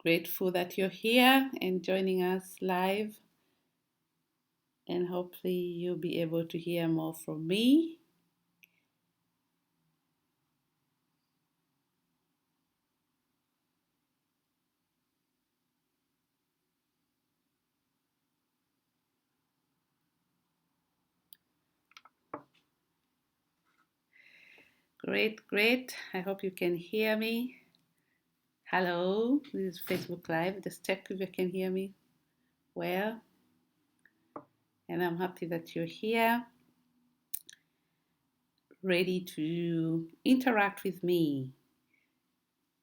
Grateful that you're here and joining us live, and hopefully, you'll be able to hear more from me. Great, great. I hope you can hear me. Hello, this is Facebook Live. Just check if you can hear me well. And I'm happy that you're here, ready to interact with me.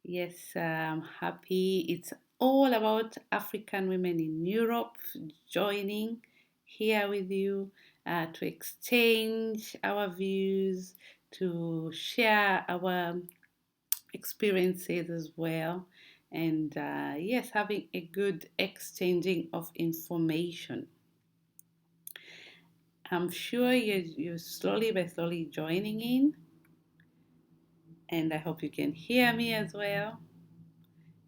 Yes, I'm happy. It's all about African women in Europe joining here with you to exchange our views, to share our experiences as well. And yes, having a good exchanging of information. I'm sure you're slowly by slowly joining in, and I hope you can hear me as well.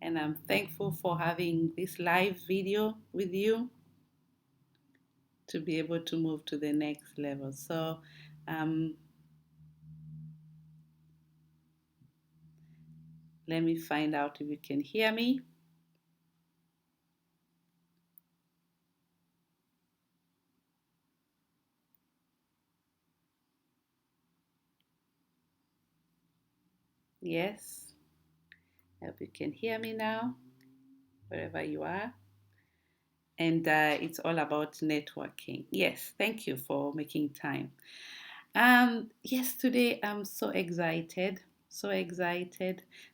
And I'm thankful for having this live video with you to be able to move to the next level. So, um, let me find out if you can hear me. Yes, I hope you can hear me now, wherever you are. And it's all about networking. Yes, thank you for making time. Yes, today I'm so excited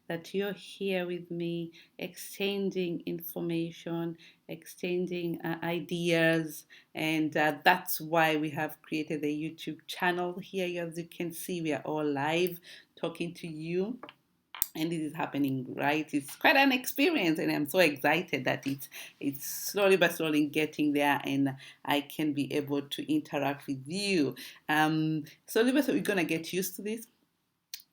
that you're here with me, exchanging information, exchanging ideas, and that's why we have created a YouTube channel here. As you can see, we are all live talking to you, and this is happening, right? It's quite an experience, and I'm so excited that it's slowly but slowly getting there, and I can be able to interact with you. Slowly but slowly, we're gonna get used to this.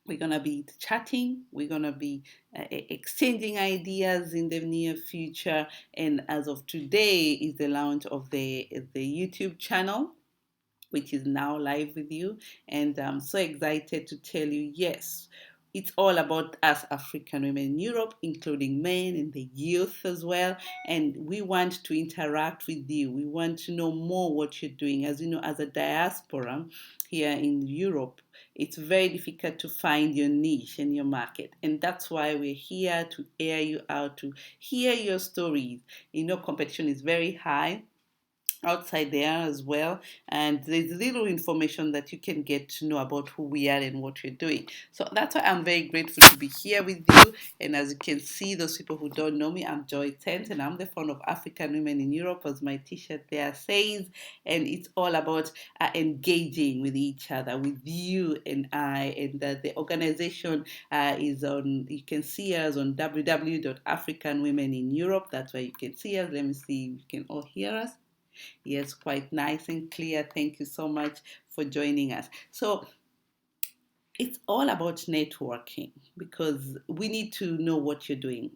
We're gonna be chatting. We're gonna be exchanging ideas in the near future. And as of today, is the launch of the YouTube channel, which is now live with you. And I'm so excited to tell you, yes, it's all about us African women in Europe, including men and the youth as well. And we want to interact with you. We want to know more what you're doing. As you know, as a diaspora here in Europe, it's very difficult to find your niche and your market. And that's why we're here to air you out, to hear your stories. You know, competition is very high outside there as well, and there's little information that you can get to know about who we are and what we're doing. So that's why I'm very grateful to be here with you. And as you can see, those people who don't know me, I'm Joy Tent, and I'm the founder of African Women in Europe, as my t-shirt there says. And it's all about engaging with each other, with you and I. And the organization is on, you can see us on www.africanwomenineurope. That's where you can see us. Let me see if you can all hear us. Yes, quite nice and clear. Thank you so much for joining us. So it's all about networking because we need to know what you're doing.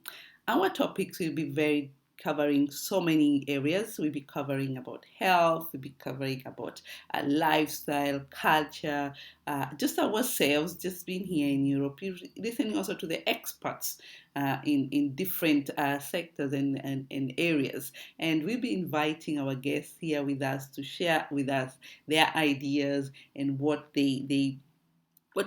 Our topics will be very covering so many areas. We'll be covering about health, we'll be covering about lifestyle, culture, just ourselves, just being here in Europe, listening also to the experts in different sectors and areas. And we'll be inviting our guests here with us to share with us their ideas and what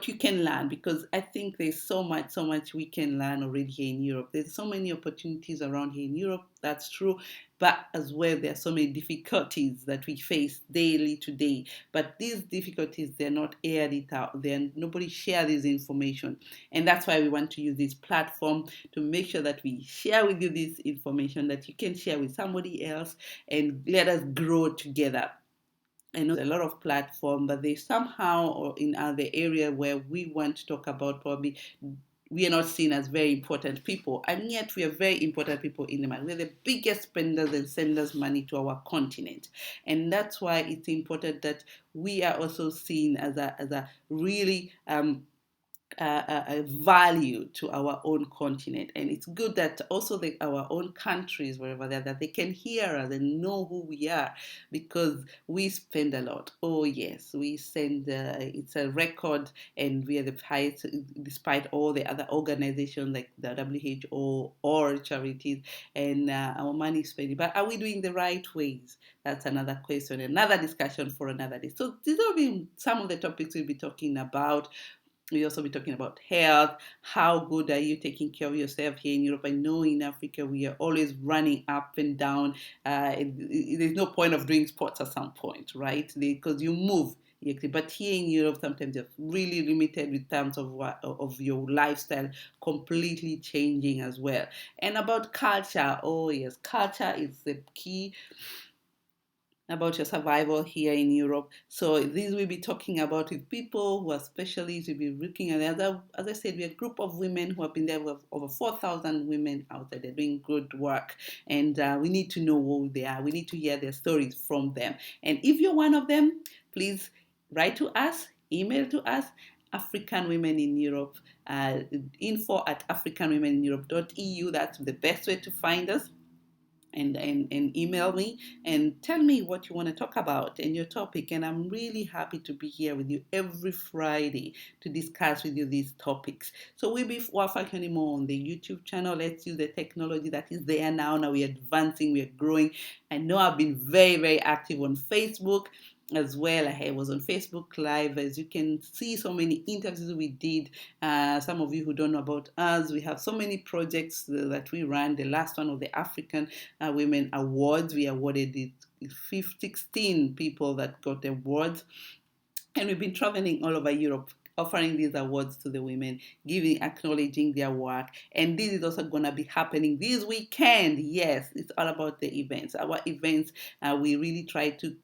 you can learn, because I think there's so much we can learn already here in Europe. There's so many opportunities around here in Europe, that's true, but as well there are so many difficulties that we face daily today. But these difficulties, they're not aired it out. Nobody share this information, and that's why we want to use this platform to make sure that we share with you this information that you can share with somebody else and let us grow together. I know there's a lot of platform, but they somehow or in other area where we want to talk about, probably we are not seen as very important people, and yet we are very important people in the market. We're the biggest spenders and senders money to our continent, and that's why it's important that we are also seen as a really value to our own continent. And it's good that also our own countries, wherever they are, that they can hear us and know who we are, because we spend a lot. Oh yes, we send, it's a record, and we are the highest, despite all the other organizations like the WHO or charities, and our money is spending. But are we doing the right ways? That's another question, another discussion for another day. So these will be some of the topics we'll be talking about. We also be talking about health. How good are you taking care of yourself here in Europe? I know in Africa we are always running up and down. There's no point of doing sports at some point, right? Because you move. But here in Europe, sometimes you're really limited with terms of your lifestyle completely changing as well. And about culture, oh yes, culture is the key about your survival here in Europe. So this we'll be talking about with people who are specialists. We'll be looking at other, as I said, we're a group of women who have been there. We have over 4,000 women out there. They're doing good work, and we need to know who they are. We need to hear their stories from them. And if you're one of them, please write to us, email to us, African Women in Europe, info@africanwomenineurope.eu. That's the best way to find us. And email me and tell me what you want to talk about and your topic. And I'm really happy to be here with you every Friday to discuss with you these topics. So we'll be working more on the YouTube channel. Let's use the technology that is there now. Now we're advancing, we're growing. I know I've been very, very active on Facebook as well. I was on Facebook Live. As you can see, so many interviews we did. Some of you who don't know about us, we have so many projects that we run. The last one of the African Women Awards, we awarded it 16 people that got awards. And we've been traveling all over Europe, offering these awards to the women, acknowledging their work. And this is also going to be happening this weekend. Yes, it's all about the events. Our events, we really try to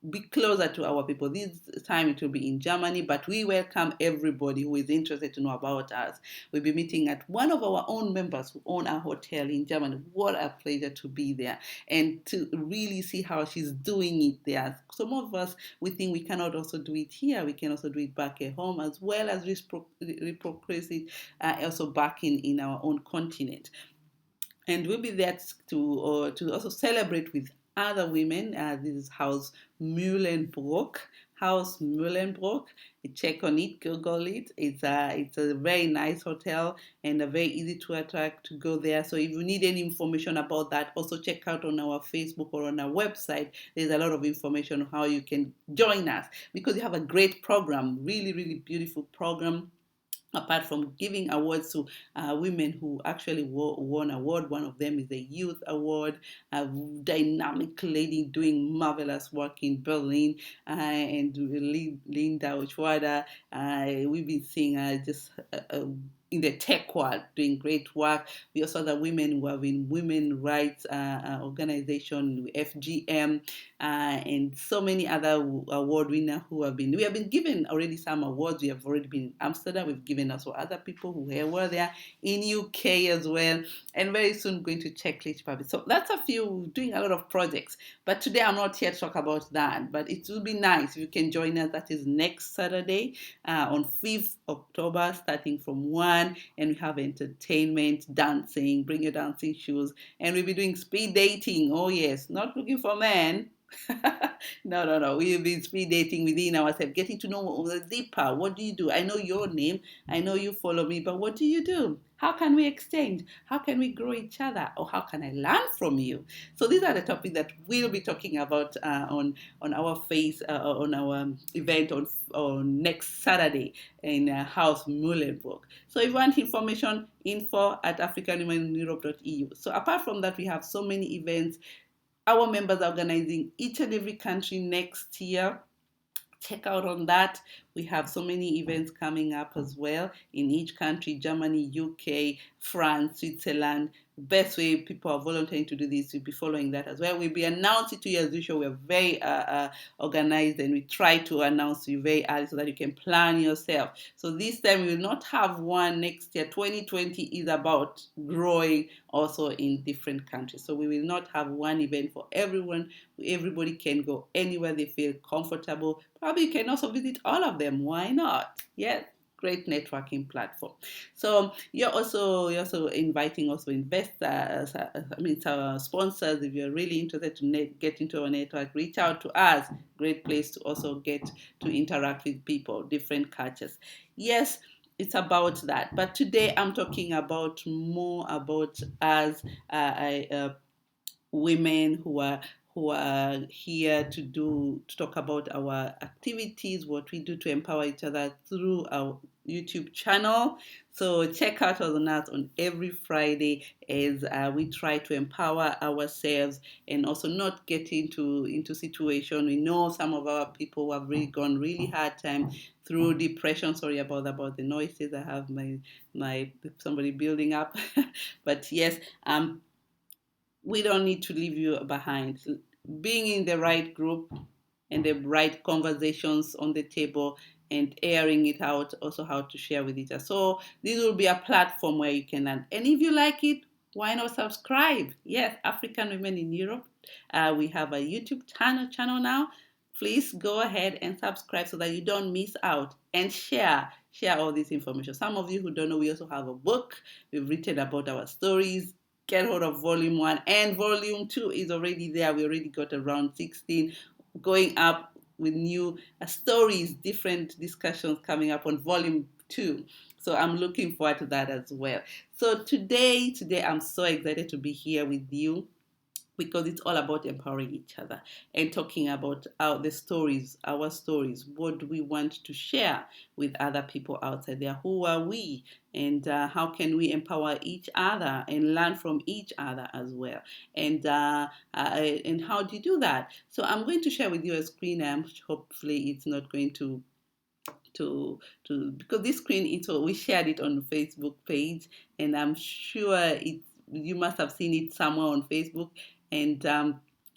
be closer to our people. This time it will be in Germany, but we welcome everybody who is interested to know about us. We'll be meeting at one of our own members who own a hotel in Germany. What a pleasure to be there and to really see how she's doing it there. Some of us, we think we cannot also do it here. We can also do it back at home, as well as reprocess it also back in our own continent. And we'll be there to also celebrate with other women. This is House Mühlenbrock. House Mühlenbrock. Check on it, Google it. It's a very nice hotel and a very easy to attract to go there. So if you need any information about that, also check out on our Facebook or on our website. There's a lot of information on how you can join us, because you have a great program, really, really beautiful program. Apart from giving awards to women who actually won award. One of them is the Youth Award, a dynamic lady doing marvelous work in Berlin, and Linda Ochwada. We've been seeing just in the tech world doing great work. We also have the women who have been women rights organization, FGM, and so many other award winners who have been. We have been given already some awards. We have already been in Amsterdam. We've given also other people who were there in UK as well, and very soon going to Czech Republic. So that's a few, doing a lot of projects. But today I'm not here to talk about that. But it will be nice if you can join us. That is next Saturday on 5th October, starting from 1, and we have entertainment, dancing. Bring your dancing shoes, and we'll be doing speed dating. Oh yes, not looking for men. No. We'll be speed dating within ourselves, getting to know deeper. What do you do? I know your name. I know you follow me, but what do you do? How can we exchange? How can we grow each other? Or how can I learn from you? So these are the topics that we'll be talking about on our on our event on next Saturday in House Mühlenbrock. So if you want information, info@africanwomenineurope.eu. So apart from that, we have so many events. Our members are organizing each and every country next year. Check out on that. We have so many events coming up as well in each country: Germany, UK, France, Switzerland. Best way people are volunteering to do this, we'll be following that as well. We'll be announcing to you as usual. We're very organized, and we try to announce to you very early so that you can plan yourself. So this time we will not have one next year. 2020 is about growing also in different countries. So we will not have one event for everyone. Everybody can go anywhere they feel comfortable. Probably you can also visit all of them. Why not? Yes. great networking platform. So you're also inviting also investors, sponsors. If you're really interested to get into our network, reach out to us. Great place to also get to interact with people, different cultures. Yes, it's about that. But today I'm talking about more about us, women who are here to talk about our activities, what we do to empower each other through our YouTube channel. So check out on us on every Friday as we try to empower ourselves and also not get into situation. We know some of our people who have really gone really hard time through depression. Sorry about the noises. I have my somebody building up, but yes, we don't need to leave you behind. Being in the right group and the right conversations on the table and airing it out, also how to share with each other. So this will be a platform where you can learn. And if you like it, why not subscribe? Yes, African Women in Europe. We have a YouTube channel now. Please go ahead and subscribe so that you don't miss out, and share all this information. Some of you who don't know, we also have a book. We've written about our stories. Get hold of volume 1, and volume 2 is already there. We already got around 16 going up with new stories, different discussions coming up on volume 2. So I'm looking forward to that as well. So today I'm so excited to be here with you, because it's all about empowering each other and talking about our stories, what do we want to share with other people outside there, who are we, and how can we empower each other and learn from each other as well, and how do you do that? So I'm going to share with you a screen. Hopefully it's not going to because this screen, we shared it on the Facebook page, and I'm sure you must have seen it somewhere on Facebook, and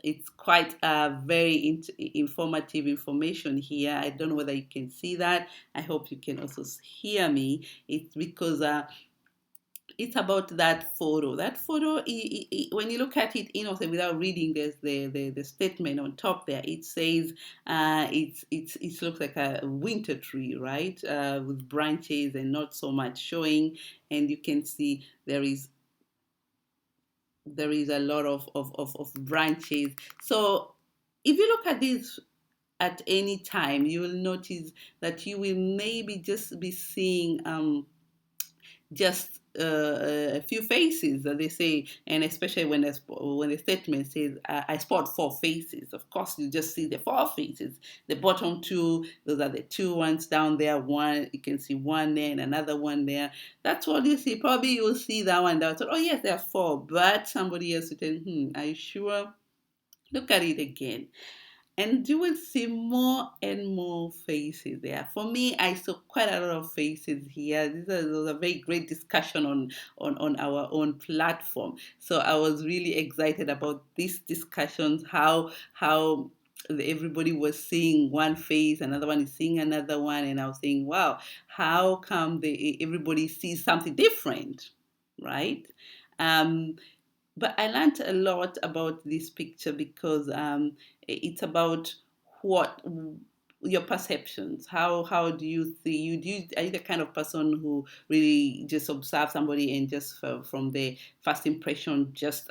it's quite very informative information here. I don't know whether you can see that. I hope you can also hear me. It's because it's about that photo. That photo, when you look at it innocent without reading this, the statement on top there, it says it looks like a winter tree, right? With branches and not so much showing, and you can see there is a lot of branches. So if you look at this at any time, you will notice that you will maybe just be seeing just a few faces that they say, and especially when the statement says, "I spot 4 faces." Of course, you just see the 4 faces. The bottom 2, those are the 2 ones down there. One, you can see one there and another one there. That's what you see. Probably you'll see that one down. So, oh yes, there are 4, but somebody else will tell, "Are you sure? Look at it again." And you will see more and more faces there. For me, I saw quite a lot of faces here. This was a very great discussion on our own platform. So I was really excited about these discussions, how everybody was seeing one face, another one is seeing another one, and I was saying, wow, how come everybody sees something different, right? Um, but I learned a lot about this picture because it's about what your perceptions. How do you see you? Are you the kind of person who really just observe somebody and just from the first impression just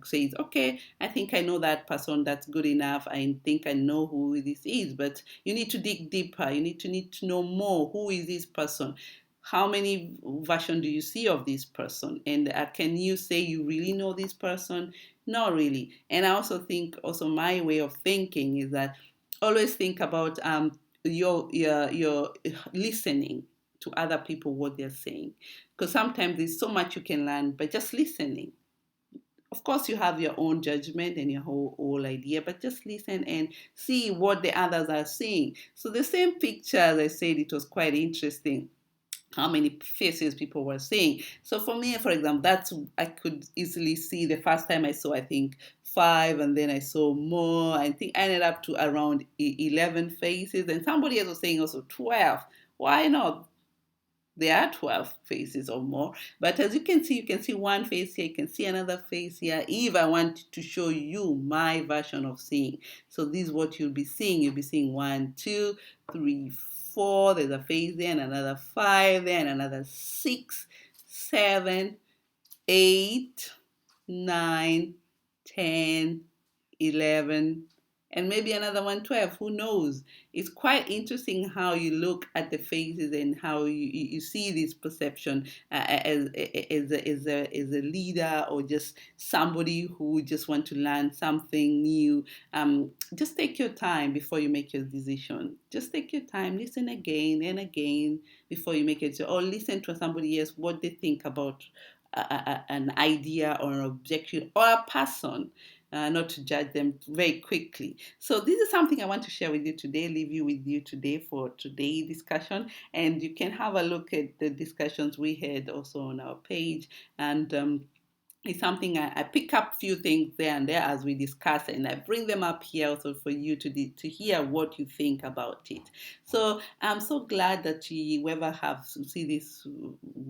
says, okay, I think I know that person. That's good enough. I think I know who this is. But you need to dig deeper. You need to know more. Who is this person? How many versions do you see of this person, and can you say you really know this person? Not really. And I also think, also my way of thinking is that always think about your listening to other people, what they're saying, because sometimes there's so much you can learn by just listening. Of course, you have your own judgment and your whole idea, but just listen and see what the others are saying. So the same picture, as I said, it was quite interesting how many faces people were seeing. So for me, for example, I could easily see the first time I saw, I think, 5, and then I saw more. I think I ended up to around 11 faces, and somebody else was saying also 12. Why not? There are 12 faces or more, but as you can see one face here, you can see another face here. If I want to show you my version of seeing, so this is what you'll be seeing. You'll be seeing 1, 2, 3, 4. There's a face there, and another 5 there, and another 6, 7, 8, 9, 10, 11, and maybe another one, 12. Who knows? It's quite interesting how you look at the faces and how you see this perception as a leader or just somebody who just want to learn something new. Just take your time before you make your decision. Just take your time, listen again and again before you make it. Or listen to somebody else what they think about an idea or an objection or a person, not to judge them very quickly. So this is something I want to share with you today, leave you with you today for today's discussion. And you can have a look at the discussions we had also on our page. And it's something I pick up a few things there and there as we discuss, and I bring them up here also for you to hear what you think about it. So I'm so glad that you ever have see this,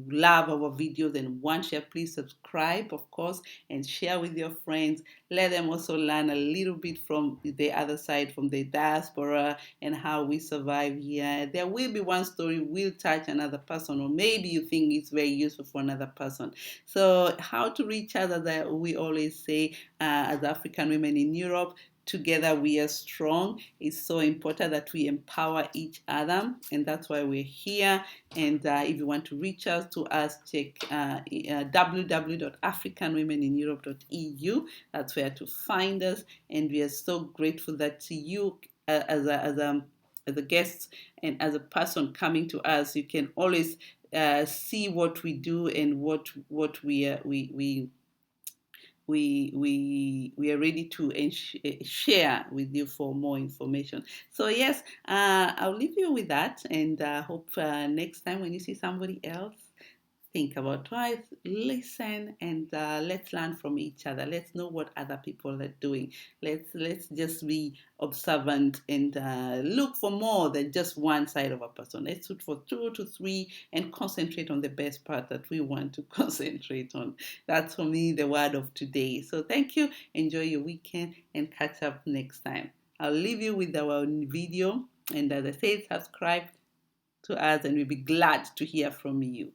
love our videos and want share. Please subscribe, of course, and share with your friends. Let them also learn a little bit from the other side, from the diaspora, and how we survive here. There will be one story will touch another person, or maybe you think it's very useful for another person. So how to reach us, as we always say, as African women in Europe, together we are strong. It's so important that we empower each other, and that's why we're here. And if you want to reach us, check www.africanwomenineurope.eu. That's where to find us, and we are so grateful that you, as a guest and as a person coming to us, you can always see what we do and what we are ready to share with you for more information. So yes, I'll leave you with that, and hope next time when you see somebody else, think about twice, listen, and let's learn from each other. Let's know what other people are doing. Let's just be observant and look for more than just one side of a person. Let's look for 2 to 3 and concentrate on the best part that we want to concentrate on. That's for me the word of today. So thank you. Enjoy your weekend and catch up next time. I'll leave you with our video, and as I said, subscribe to us and we'll be glad to hear from you.